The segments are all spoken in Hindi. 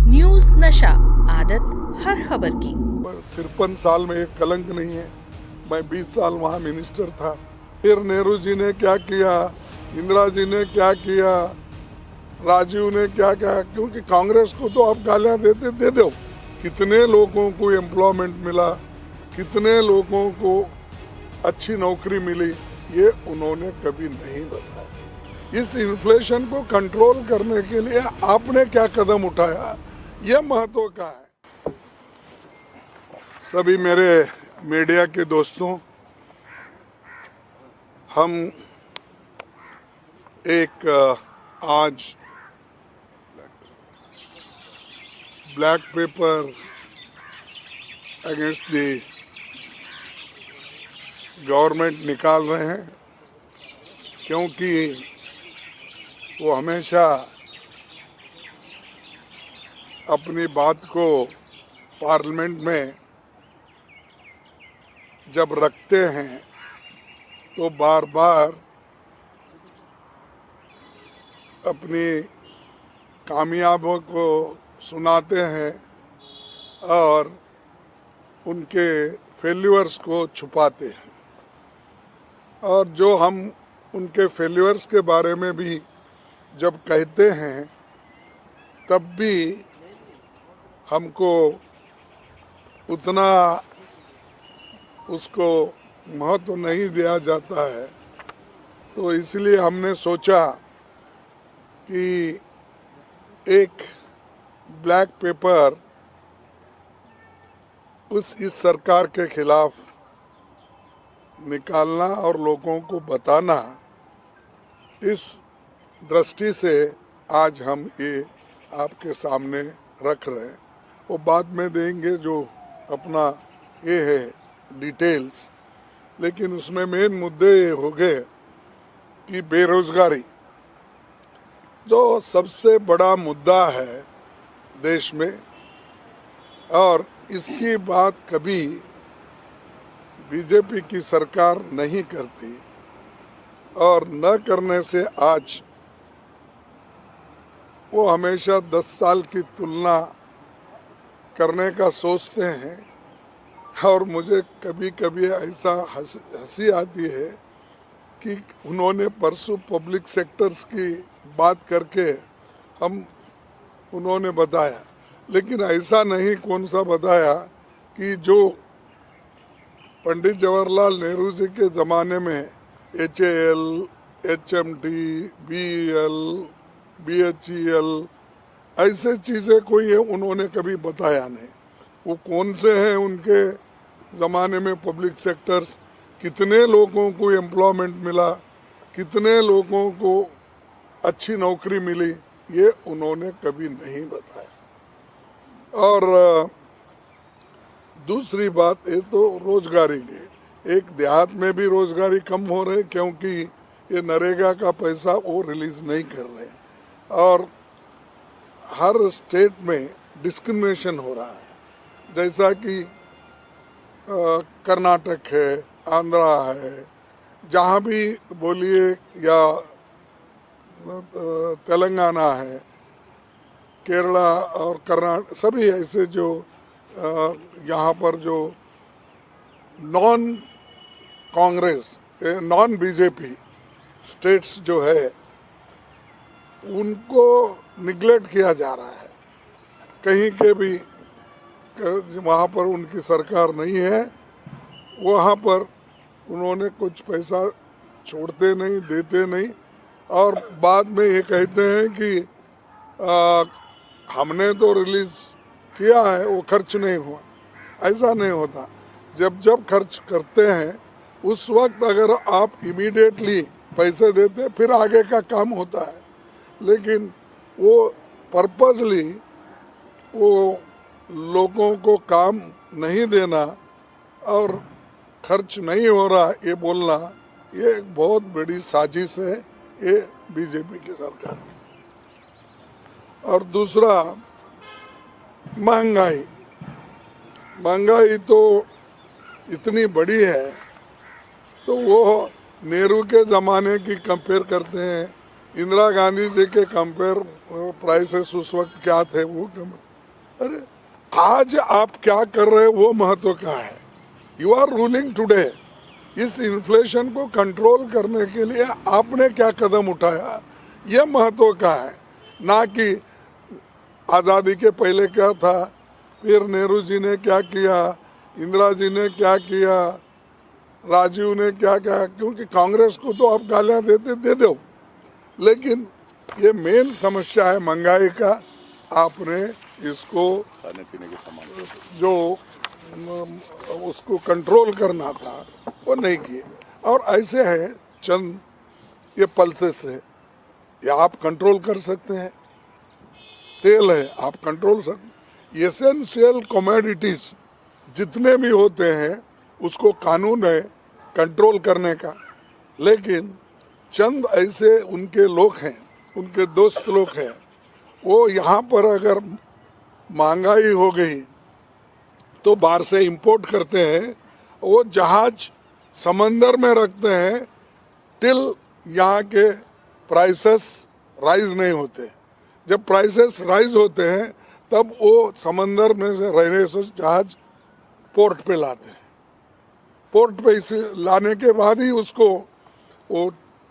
न्यूज नशा, आदत हर खबर की। 53 साल में एक कलंक नहीं है। मैं 20 साल वहाँ मिनिस्टर था। फिर नेहरू जी ने क्या किया, इंदिरा जी ने क्या किया, राजीव ने क्या किया, क्योंकि कांग्रेस को तो आप गालियां देते दे दो। कितने लोगों को एम्प्लॉयमेंट मिला, कितने लोगों को अच्छी नौकरी मिली, ये उन्होंने कभी नहीं बताया। इस इन्फ्लेशन को कंट्रोल करने के लिए आपने क्या कदम उठाया, यह महत्व का है। सभी मेरे मीडिया के दोस्तों, हम एक आज black pepper against the government निकाल रहे हैं, क्योंकि वो हमेशा अपनी बात को पार्लियामेंट में जब रखते हैं तो बार बार अपनी कामयाबियों को सुनाते हैं और उनके फेल्यूर्स को छुपाते हैं। और जो हम उनके फेल्यूर्स के बारे में भी जब कहते हैं, तब भी हमको उतना उसको महत्व नहीं दिया जाता है। तो इसलिए हमने सोचा कि एक ब्लैक पेपर इस सरकार के खिलाफ निकालना और लोगों को बताना, इस दृष्टि से आज हम ये आपके सामने रख रहे हैं। वो बाद में देंगे जो अपना ये है डिटेल्स, लेकिन उसमें मेन मुद्दे ये हो गए कि बेरोजगारी जो सबसे बड़ा मुद्दा है देश में, और इसकी बात कभी बीजेपी की सरकार नहीं करती, और न करने से आज वो हमेशा 10 साल की तुलना करने का सोचते हैं। और मुझे कभी कभी ऐसा हंसी आती है कि उन्होंने परसों पब्लिक सेक्टर्स की बात करके उन्होंने बताया, लेकिन ऐसा नहीं कौन सा बताया कि जो पंडित जवाहरलाल नेहरू जी के ज़माने में HAL, HMT, BEL, BHEL ऐसे चीज़ें कोई है उन्होंने कभी बताया नहीं। वो कौन से हैं उनके ज़माने में पब्लिक सेक्टर्स, कितने लोगों को एम्प्लॉयमेंट मिला, कितने लोगों को अच्छी नौकरी मिली, ये उन्होंने कभी नहीं बताया। और दूसरी बात ये तो रोजगारी की, एक देहात में भी रोजगारी कम हो रही, क्योंकि ये नरेगा का पैसा वो रिलीज नहीं कर रहे, और हर स्टेट में डिस्क्रिमिनेशन हो रहा है। जैसा कि कर्नाटक है, आंध्रा है, जहाँ भी बोलिए, या तेलंगाना है, केरला और कर्नाटक, सभी ऐसे जो यहाँ पर जो non Congress, non BJP states जो है, उनको निगलेक्ट किया जा रहा है। कहीं के भी वहाँ पर उनकी सरकार नहीं है, वहाँ पर उन्होंने कुछ पैसा छोड़ते नहीं, देते नहीं, और बाद में ये कहते हैं कि हमने तो रिलीज किया है, वो खर्च नहीं हुआ। ऐसा नहीं होता। जब जब खर्च करते हैं उस वक्त अगर आप इमीडिएटली पैसे देते, फिर आगे का काम होता है। लेकिन वो पर्पसली वो लोगों को काम नहीं देना और खर्च नहीं हो रहा ये बोलना, ये एक बहुत बड़ी साजिश है ये बीजेपी की सरकार की। और दूसरा, महंगाई तो इतनी बड़ी है, तो वो नेहरू के ज़माने की कंपेयर करते हैं, इंदिरा गांधी जी के कंपेयर प्राइसेस उस वक्त क्या थे वो अरे आज आप क्या कर रहे हैं वो महत्व का है। You are ruling today. इस इन्फ्लेशन को कंट्रोल करने के लिए आपने क्या कदम उठाया ये महत्व का है, ना कि आज़ादी के पहले क्या था, फिर नेहरू जी ने क्या किया, इंदिरा जी ने क्या किया, राजीव ने क्या किया। क्योंकि कांग्रेस को तो आप गालियां देते दे दो, लेकिन ये मेन समस्या है महंगाई का। आपने इसको खाने पीने के सामान जो उसको कंट्रोल करना था वो नहीं किए। और ऐसे है चंद ये पल्सेस है, ये आप कंट्रोल कर सकते हैं। तेल है आप कंट्रोल सकते। एसेंशियल कमोडिटीज जितने भी होते हैं उसको कानून है कंट्रोल करने का, लेकिन चंद ऐसे उनके लोग हैं, उनके दोस्त लोग हैं, वो यहाँ पर अगर महंगाई हो गई तो बाहर से इंपोर्ट करते हैं, वो जहाज समंदर में रखते हैं टिल यहाँ के प्राइसेस राइज नहीं होते। जब प्राइसेस राइज होते हैं तब वो समंदर में से रहने से जहाज पोर्ट पे लाते हैं। पोर्ट पे इसे लाने के बाद ही उसको वो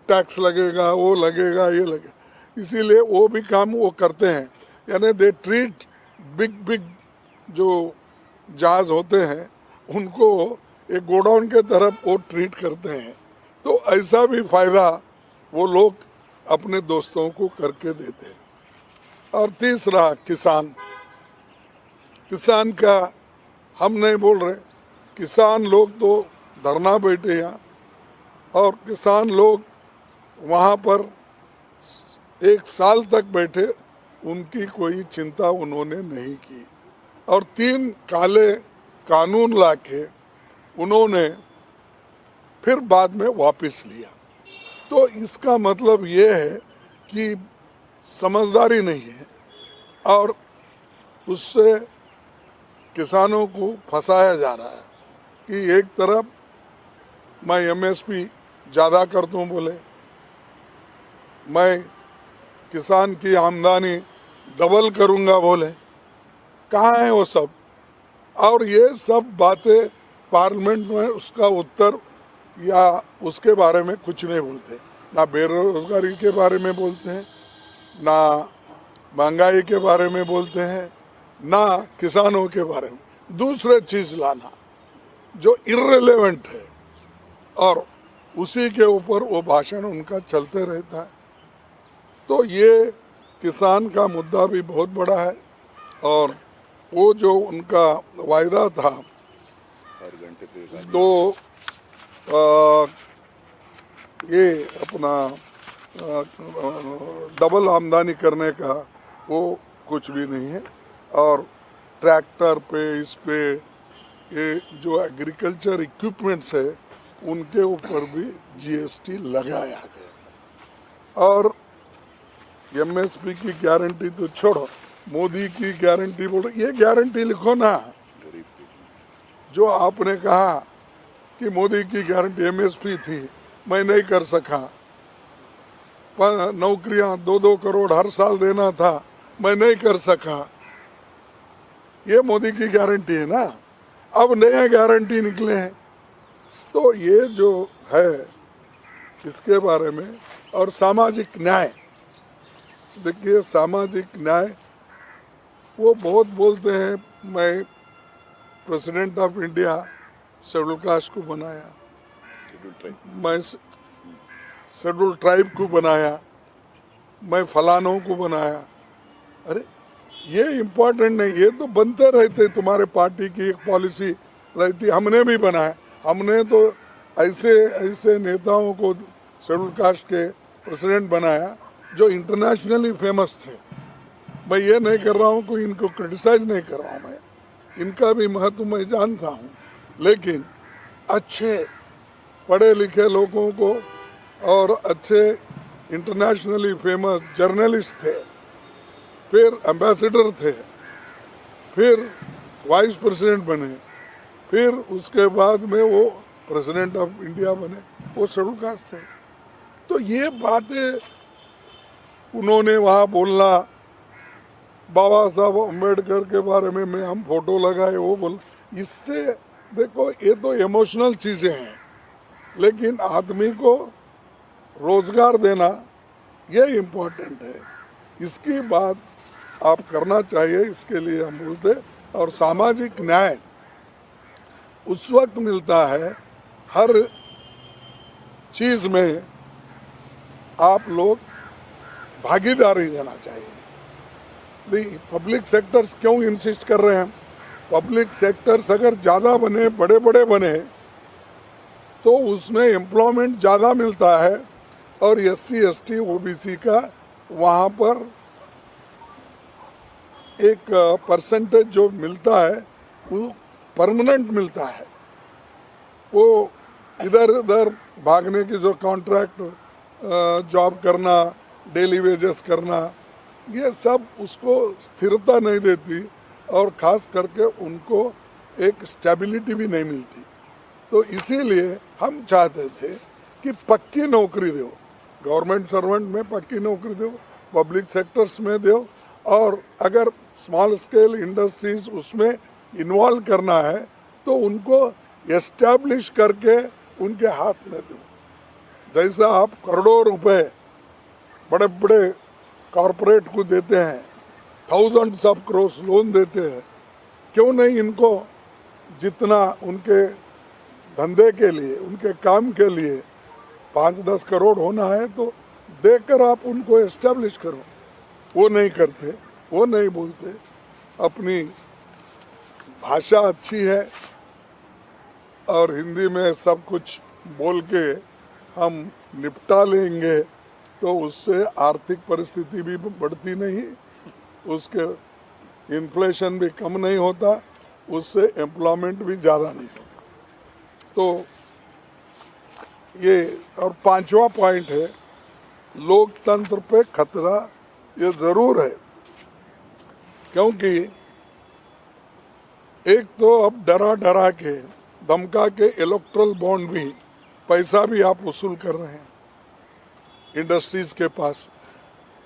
टैक्स लगेगा, वो लगेगा, ये लगेगा, इसीलिए वो भी काम वो करते हैं। यानी दे ट्रीट बिग जो जहाज होते हैं उनको एक गोडाउन के तरफ वो ट्रीट करते हैं। तो ऐसा भी फायदा वो लोग अपने दोस्तों को करके देते हैं। और तीसरा किसान का हम नहीं बोल रहे, किसान लोग तो धरना बैठे यहाँ, और किसान लोग वहाँ पर 1 साल तक बैठे, उनकी कोई चिंता उन्होंने नहीं की। और 3 काले कानून लाके उन्होंने फिर बाद में वापस लिया। तो इसका मतलब ये है कि समझदारी नहीं है, और उससे किसानों को फंसाया जा रहा है कि एक तरफ मैं एमएसपी ज़्यादा कर दूँ बोले, मैं किसान की आमदनी डबल करूँगा बोले, कहाँ है वो सब। और ये सब बातें पार्लियामेंट में उसका उत्तर या उसके बारे में कुछ नहीं बोलते, ना बेरोजगारी के बारे में बोलते हैं, ना महंगाई के बारे में बोलते हैं, ना किसानों के बारे में। दूसरे चीज़ लाना जो इर्रेलेवेंट है, और उसी के ऊपर वो भाषण उनका चलते रहता है। तो ये किसान का मुद्दा भी बहुत बड़ा है, और वो जो उनका वायदा था हर घंटे पे दो ये अपना डबल आमदनी करने का, वो कुछ भी नहीं है। और ट्रैक्टर पे, इस पे, ये जो एग्रीकल्चर इक्विपमेंट्स है उनके ऊपर भी जीएसटी लगाया गया। और एमएसपी की गारंटी तो छोड़ो, मोदी की गारंटी बोलो, ये गारंटी लिखो ना। गरीब के जो आपने कहा कि मोदी की गारंटी एमएसपी थी, मैं नहीं कर सका, नौकरियां 2-2 करोड़ हर साल देना था, मैं नहीं कर सका, ये मोदी की गारंटी है ना। अब नए गारंटी निकले हैं, तो ये जो है इसके बारे में। और सामाजिक न्याय, देखिए सामाजिक न्याय वो बहुत बोलते हैं, मैं president of India schedule caste को बनाया, शेड्यूल ट्राइब मैं शेड्यूल ट्राइब को बनाया, मैं फलानों को बनाया। अरे ये इम्पोर्टेंट नहीं, ये तो बनते रहते, तुम्हारे पार्टी की एक पॉलिसी रहती। हमने भी बनाया, हमने तो ऐसे नेताओं को शेड्यूल कास्ट के प्रेसिडेंट बनाया जो इंटरनेशनली फेमस थे। मैं ये नहीं कर रहा हूँ, कोई इनको क्रिटिसाइज नहीं कर रहा हूँ, मैं इनका भी महत्व मैं जानता हूँ, लेकिन अच्छे पढ़े लिखे लोगों को और अच्छे इंटरनेशनली फेमस जर्नलिस्ट थे, फिर एम्बेसडर थे, फिर वाइस प्रेसिडेंट बने, फिर उसके बाद में वो प्रेसिडेंट ऑफ इंडिया बने, वो शेड्यूल कास्ट थे। तो ये बातें उन्होंने वहाँ बोलना बाबा साहब अम्बेडकर के बारे में हम फोटो लगाए, वो बोल, इससे देखो ये तो इमोशनल चीज़ें हैं, लेकिन आदमी को रोजगार देना ये इम्पोर्टेंट है। इसकी बात आप करना चाहिए, इसके लिए हम बोलते। और सामाजिक न्याय उस वक्त मिलता है, हर चीज में आप लोग भागीदारी देना चाहिए। पब्लिक सेक्टर्स क्यों इंसिस्ट कर रहे हैं? पब्लिक सेक्टर्स अगर ज़्यादा बने, बड़े बड़े बने, तो उसमें एम्प्लॉयमेंट ज़्यादा मिलता है और SC ST OBC का वहाँ पर एक परसेंटेज जो मिलता है वो परमानेंट मिलता है। वो इधर उधर भागने की, जो कॉन्ट्रैक्ट जॉब करना, डेली वेजेस करना, ये सब उसको स्थिरता नहीं देती और ख़ास करके उनको एक स्टेबिलिटी भी नहीं मिलती। तो इसीलिए हम चाहते थे कि पक्की नौकरी दो, गवर्नमेंट सर्वेंट में पक्की नौकरी दो, पब्लिक सेक्टर्स में दो, और अगर स्मॉल स्केल इंडस्ट्रीज उसमें इन्वॉल्व करना है तो उनको एस्टैब्लिश करके उनके हाथ में दो। जैसा आप करोड़ों रुपए बड़े बड़े कॉरपोरेट को देते हैं, थाउजेंड्स ऑफ करोड़ लोन देते हैं, क्यों नहीं इनको जितना उनके धंधे के लिए, उनके काम के लिए 5-10 करोड़ होना है तो देकर आप उनको एस्टैब्लिश करो। वो नहीं करते, वो नहीं बोलते। अपनी भाषा अच्छी है और हिंदी में सब कुछ बोल के हम निपटा लेंगे, तो उससे आर्थिक परिस्थिति भी बढ़ती नहीं, उसके इन्फ्लेशन भी कम नहीं होता, उससे एम्प्लॉयमेंट भी ज़्यादा नहीं होता। तो ये, और 5वां पॉइंट है, लोकतंत्र पे खतरा ये ज़रूर है, क्योंकि एक तो अब डरा डरा के, धमका के इलेक्ट्रल बॉन्ड भी, पैसा भी आप वसूल कर रहे हैं इंडस्ट्रीज के पास।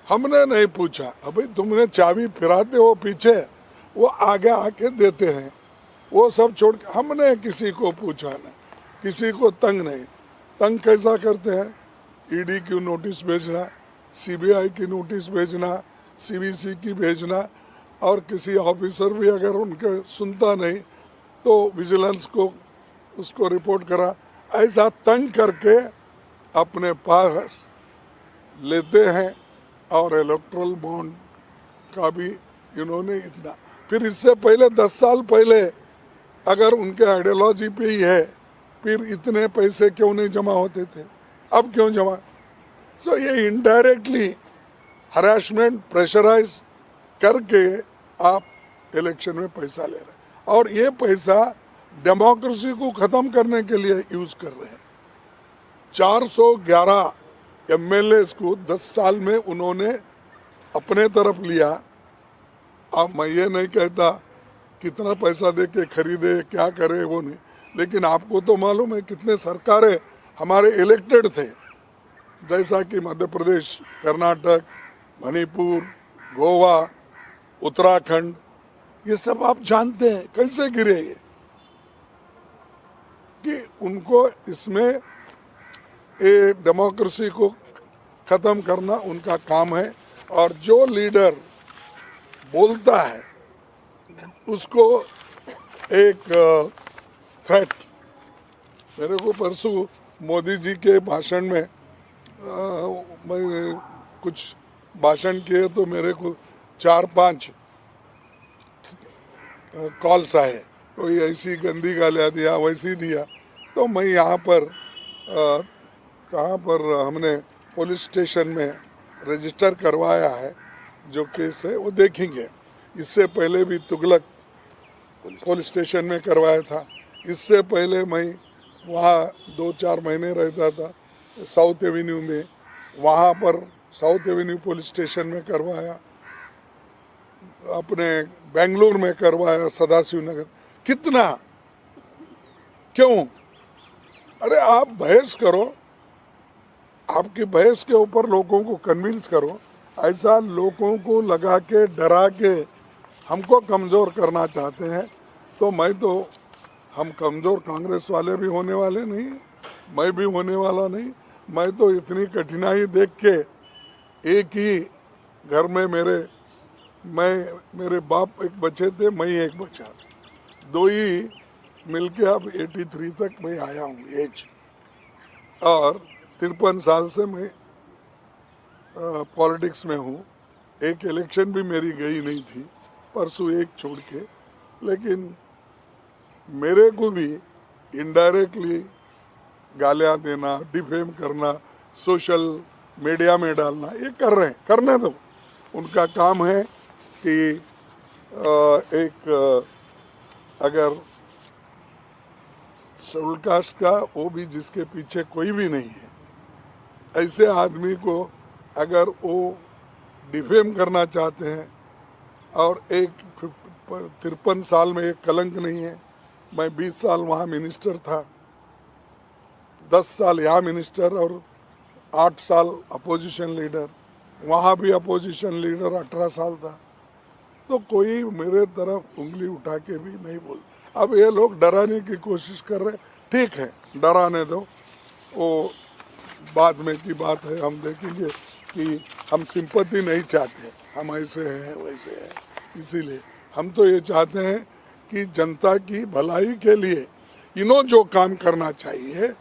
हमने नहीं पूछा, अभी तुमने चाबी फिराते हो पीछे, वो आगे आके देते हैं, वो सब छोड़ के हमने किसी को पूछा नहीं, किसी को तंग नहीं। तंग कैसा करते हैं? ED की नोटिस भेजना, CBI की नोटिस भेजना, CVC की भेजना, और किसी ऑफिसर भी अगर उनके सुनता नहीं तो विजिलेंस को उसको रिपोर्ट करा, ऐसा तंग करके अपने पास लेते हैं। और इलेक्ट्रल बॉन्ड का भी इन्होंने इतना, फिर इससे पहले 10 साल पहले अगर उनके आइडियोलॉजी पे ही है, फिर इतने पैसे क्यों नहीं जमा होते थे, अब क्यों जमा? सो ये इनडायरेक्टली हरासमेंट, प्रेशराइज करके आप इलेक्शन में पैसा ले रहे हैं, और ये पैसा डेमोक्रेसी को ख़त्म करने के लिए यूज़ कर रहे हैं। 411 MLAs को 10 साल में उन्होंने अपने तरफ लिया। अब मैं ये नहीं कहता कितना पैसा दे के खरीदे, क्या करे, वो नहीं, लेकिन आपको तो मालूम है कितने सरकारें हमारे इलेक्टेड थे, जैसा कि मध्य प्रदेश, कर्नाटक, मणिपुर, गोवा, उत्तराखंड, ये सब आप जानते हैं कैसे गिरे ये, कि उनको इसमें ये डेमोक्रेसी को ख़त्म करना उनका काम है। और जो लीडर बोलता है उसको एक थ्रेट, मेरे को परसों मोदी जी के भाषण में मैं कुछ भाषण किए तो मेरे को 4-5 कॉल्स आए, कोई ऐसी गंदी गालियाँ दिया, वैसी दिया। तो मैं यहाँ पर कहाँ पर हमने पुलिस स्टेशन में रजिस्टर करवाया है, जो केस है वो देखेंगे। इससे पहले भी तुगलक पुलिस स्टेशन में करवाया था, इससे पहले मैं वहाँ 2-4 महीने रहता था साउथ एवेन्यू में, वहाँ पर साउथ एवेन्यू पुलिस स्टेशन में करवाया, अपने बेंगलुरु में करवाया, सदाशिव नगर। कितना, क्यों? अरे आप बहस करो, आपकी बहस के ऊपर लोगों को कन्विंस करो, ऐसा लोगों को लगा के डरा के हमको कमज़ोर करना चाहते हैं। तो हम कमज़ोर कांग्रेस वाले भी होने वाले नहीं, मैं भी होने वाला नहीं। मैं तो इतनी कठिनाई देख के एक ही घर में मेरे बाप एक बच्चे थे, मैं एक बचा, दो ही मिलके अब 83 तक मैं आया हूँ एज, और 53 साल से मैं पॉलिटिक्स में हूँ। एक इलेक्शन भी मेरी गई नहीं थी, परसों एक छोड़ के। लेकिन मेरे को भी इनडायरेक्टली गालियाँ देना, डिफेम करना, सोशल मीडिया में डालना, ये कर रहे हैं, करने दो। उनका काम है कि अगर शेड्यूल कास्ट का वो भी जिसके पीछे कोई भी नहीं है, ऐसे आदमी को अगर वो डिफेम करना चाहते हैं, और 53 साल में एक कलंक नहीं है। मैं 20 साल वहाँ मिनिस्टर था, 10 साल यहाँ मिनिस्टर और 8 साल अपोजिशन लीडर, वहाँ भी अपोजिशन लीडर 18 साल था। तो कोई मेरे तरफ उंगली उठा के भी नहीं बोल। अब ये लोग डराने की कोशिश कर रहे, ठीक है, डराने दो, वो बाद में की बात है। हम देखेंगे कि हम सिंपत्ति नहीं चाहते, हम ऐसे हैं वैसे हैं। इसीलिए हम तो ये चाहते हैं कि जनता की भलाई के लिए इन्हों जो काम करना चाहिए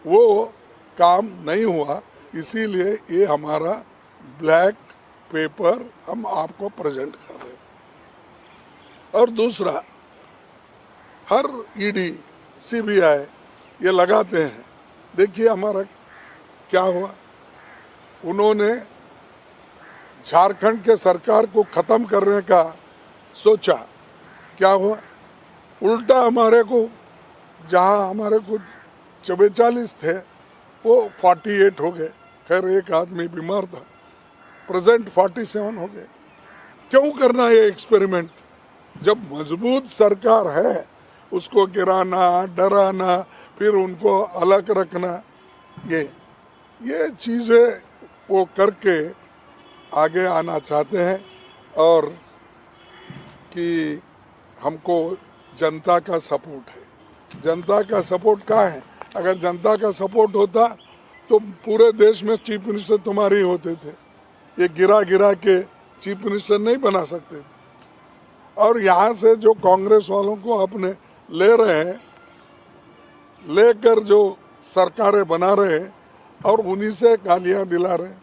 वो काम नहीं हुआ। इसीलिए ये हमारा ब्लैक पेपर हम आपको प्रेजेंट कर रहे हैं। और दूसरा, हर ईडी सीबीआई ये लगाते हैं। देखिए हमारा क्या हुआ, उन्होंने झारखंड के सरकार को खत्म करने का सोचा, क्या हुआ, उल्टा हमारे को, जहां हमारे को 44 थे वो 48 हो गए। खैर एक आदमी बीमार था, प्रेजेंट 47 हो गए। क्यों करना ये एक्सपेरिमेंट? जब मजबूत सरकार है उसको गिराना, डराना, फिर उनको अलग रखना, ये चीज़ें वो करके आगे आना चाहते हैं। और कि हमको जनता का सपोर्ट है। जनता का सपोर्ट कहाँ है? अगर जनता का सपोर्ट होता तो पूरे देश में चीफ मिनिस्टर तुम्हारे ही होते थे। ये गिरा गिरा के चीफ मिनिस्टर नहीं बना सकते थे। और यहाँ से जो कांग्रेस वालों को अपने ले रहे हैं, लेकर जो सरकारें बना रहे हैं और उन्हीं से गालियाँ दिला रहे हैं।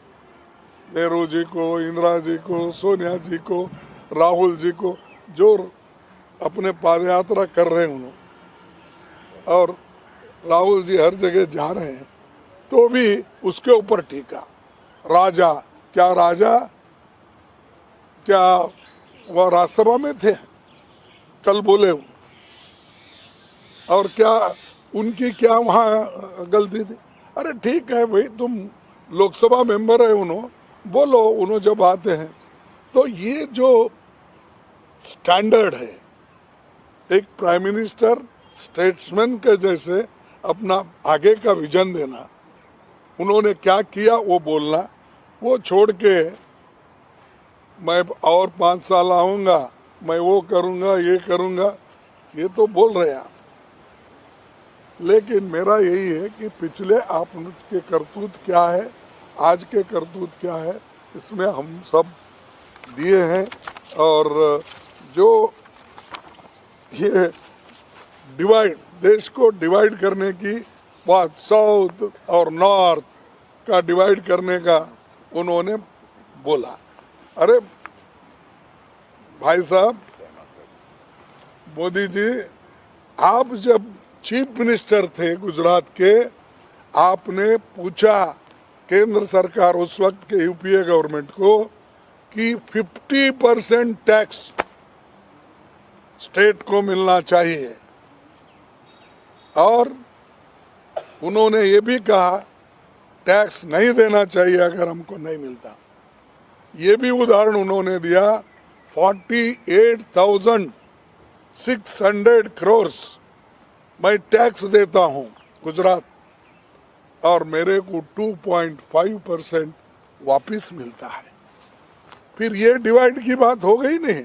नेहरू जी को, इंदिरा जी को, सोनिया जी को, राहुल जी को, जो अपने पादयात्रा कर रहे हैं उन्होंने, और राहुल जी हर जगह जा रहे हैं, तो भी उसके ऊपर टीका। राजा क्या वह राज्यसभा में थे? कल बोले वो। और क्या उनकी क्या वहाँ गलती थी? अरे ठीक है भाई, तुम लोकसभा मेंबर है, बोलो, उन्होंने जब आते हैं। तो ये जो स्टैंडर्ड है, एक प्राइम मिनिस्टर स्टेट्समैन के जैसे अपना आगे का विजन देना, उन्होंने क्या किया वो बोलना, वो छोड़ के मैं और 5 साल आऊँगा, मैं वो करूँगा, ये करूँगा, ये तो बोल रहे आप। लेकिन मेरा यही है कि पिछले आपके करतूत क्या है, आज के करतूत क्या है, इसमें हम सब दिए हैं। और जो ये देश को डिवाइड करने की बात, साउथ और नॉर्थ का डिवाइड करने का उन्होंने बोला। अरे भाई साहब, मोदी जी, आप जब चीफ मिनिस्टर थे गुजरात के, आपने पूछा केंद्र सरकार उस वक्त के यूपीए गवर्नमेंट को कि 50% टैक्स स्टेट को मिलना चाहिए, और उन्होंने ये भी कहा टैक्स नहीं देना चाहिए अगर हमको नहीं मिलता। ये भी उदाहरण उन्होंने दिया, 48,600 करोड़ मैं टैक्स देता हूँ गुजरात, और मेरे को 2.5% वापिस मिलता है। फिर ये डिवाइड की बात हो गई नहीं।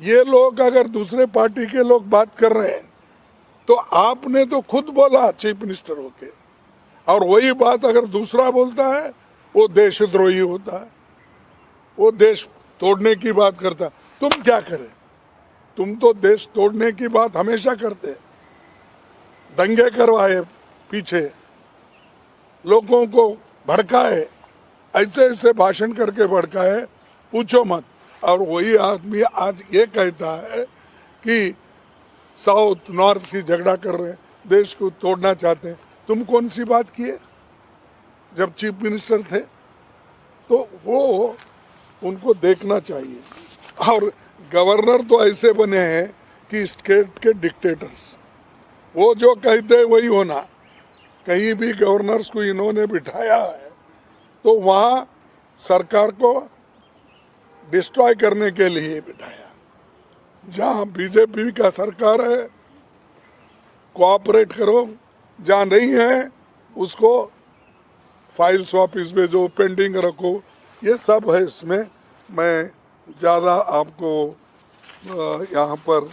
ये लोग अगर दूसरे पार्टी के लोग बात कर रहे हैं तो आपने तो खुद बोला चीफ मिनिस्टर होके, और वही बात अगर दूसरा बोलता है वो देशद्रोही होता है, वो देश तोड़ने की बात करता है। तुम क्या करें? तुम तो देश तोड़ने की बात हमेशा करते हैं। दंगे करवाए, पीछे लोगों को भड़काए, ऐसे ऐसे भाषण करके भड़काए, पूछो मत। और वही आदमी आज ये कहता है कि साउथ नॉर्थ की झगड़ा कर रहे हैं, देश को तोड़ना चाहते हैं। तुम कौन सी बात किए जब चीफ मिनिस्टर थे? तो वो उनको देखना चाहिए। और गवर्नर तो ऐसे बने हैं कि स्टेट के डिक्टेटर्स, वो जो कहते हैं वही होना। कहीं भी गवर्नर्स को इन्होंने बिठाया है तो वहाँ सरकार को डिस्ट्रॉय करने के लिए बिठाया। जहाँ बीजेपी का सरकार है कोऑपरेट करो, जहाँ नहीं है उसको फाइल्स वापिस भेजो, पेंडिंग रखो, ये सब है इसमें। मैं ज़्यादा आपको यहाँ पर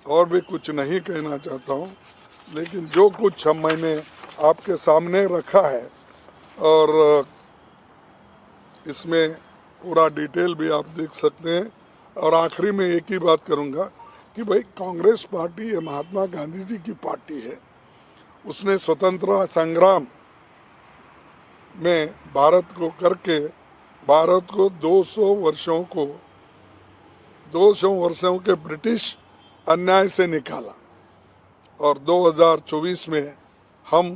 और भी कुछ नहीं कहना चाहता हूँ, लेकिन जो कुछ मैंने आपके सामने रखा है और इसमें पूरा डिटेल भी आप देख सकते हैं। और आखिरी में एक ही बात करूँगा कि भाई कांग्रेस पार्टी ये महात्मा गांधी जी की पार्टी है। उसने स्वतंत्रता संग्राम में भारत को करके भारत को 200 वर्षों के ब्रिटिश अन्याय से निकाला, और 2024 में हम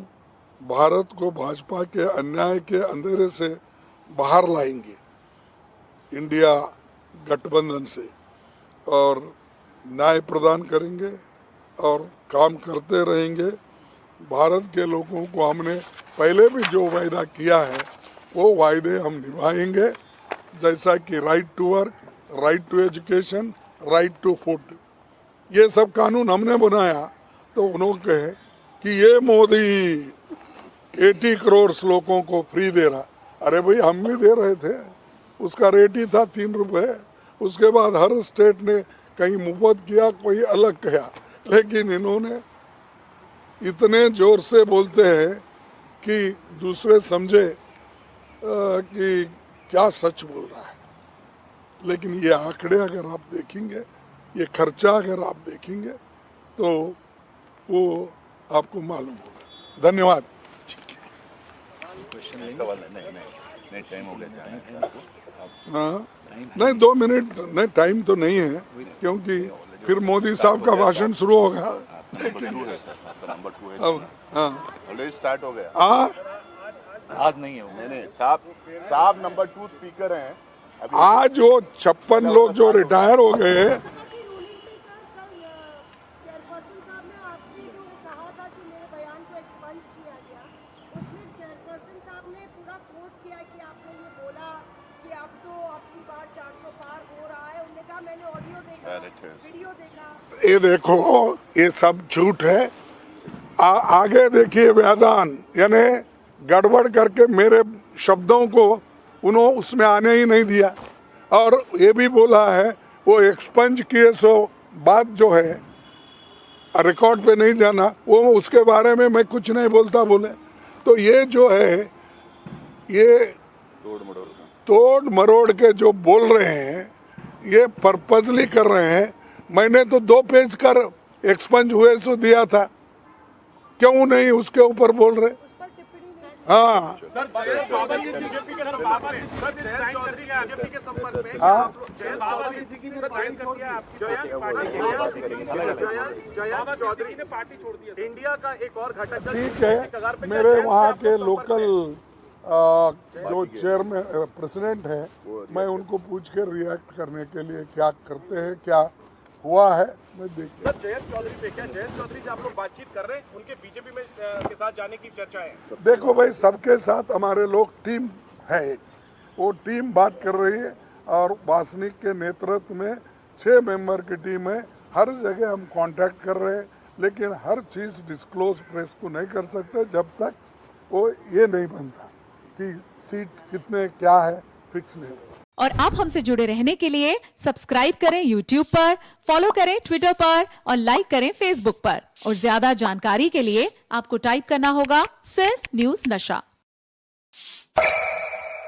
भारत को भाजपा के अन्याय के अंधेरे से बाहर लाएंगे, इंडिया गठबंधन से, और न्याय प्रदान करेंगे और काम करते रहेंगे। भारत के लोगों को हमने पहले भी जो वायदा किया है वो वायदे हम निभाएंगे, जैसा कि right to work, right to education, right to food, ये सब कानून हमने बनाया। तो उन्होंने कहे कि ये मोदी 80 करोड़ लोगों को फ्री दे रहा। अरे भाई हम भी दे रहे थे, उसका रेट ही था 3 रुपये। उसके बाद हर स्टेट ने कहीं मुफ्त किया, कोई अलग किया, लेकिन इन्होंने इतने जोर से बोलते हैं कि दूसरे समझे कि क्या सच बोल रहा है। लेकिन ये आंकड़े अगर आप देखेंगे, ये खर्चा अगर आप देखेंगे तो वो आपको मालूम होगा। धन्यवाद। नहीं टाइम हो गया। हाँ नहीं, 2 मिनट नहीं, टाइम तो नहीं है, क्योंकि फिर मोदी साहब का भाषण शुरू होगा। नंबर 2 है। अब हाँ ऑलरेडी स्टार्ट हो गया। हाँ आज नहीं है। नहीं साहब नंबर 2 स्पीकर हैं। आज वो 56 लोग जो रिटायर हो गए, ये देखो ये सब झूठ है। आगे देखिए व्यादान, यानी गड़बड़ करके मेरे शब्दों को उन्होंने उसमें आने ही नहीं दिया। और ये भी बोला है वो एक्सपंज किए सो बात जो है रिकॉर्ड पे नहीं जाना, वो उसके बारे में मैं कुछ नहीं बोलता बोले। तो ये जो है ये तोड़ मरोड़ के जो बोल रहे हैं, ये पर्पजली कर रहे हैं। मैंने तो 2 पेज कर एक्सपंज हुए सो दिया था, क्यों नहीं उसके ऊपर बोल रहे? हाँ सर बीजेपी के बाबा चौधरी के बीजेपी के संपर्क में हाँ जयंत चौधरी ने पार्टी छोड़ दी है। इंडिया का एक और घटक ठीक है। मेरे वहाँ के लोकल जो चेयरमैन प्रेसिडेंट है, मैं उनको पूछ के रिएक्ट करने के लिए क्या करते हैं, क्या हुआ है मैं देखिए। सर जयंत चौधरी पे क्या, जयंत चौधरी से आप लोग बातचीत कर रहे हैं? उनके बीजेपी में के साथ जाने की चर्चा है। देखो भाई, सबके साथ हमारे लोग टीम है, वो टीम बात कर रही है, और वासनिक के नेतृत्व में 6 मेंबर की टीम है। हर जगह हम कांटेक्ट कर रहे हैं, लेकिन हर चीज़ डिस्क्लोज प्रेस को नहीं कर सकते जब तक वो ये नहीं बनता कि सीट कितने क्या है फिक्स नहीं। और आप हमसे जुड़े रहने के लिए सब्सक्राइब करें YouTube पर, फॉलो करें ट्विटर पर और लाइक करें Facebook पर। और ज्यादा जानकारी के लिए आपको टाइप करना होगा सिर्फ न्यूज नशा।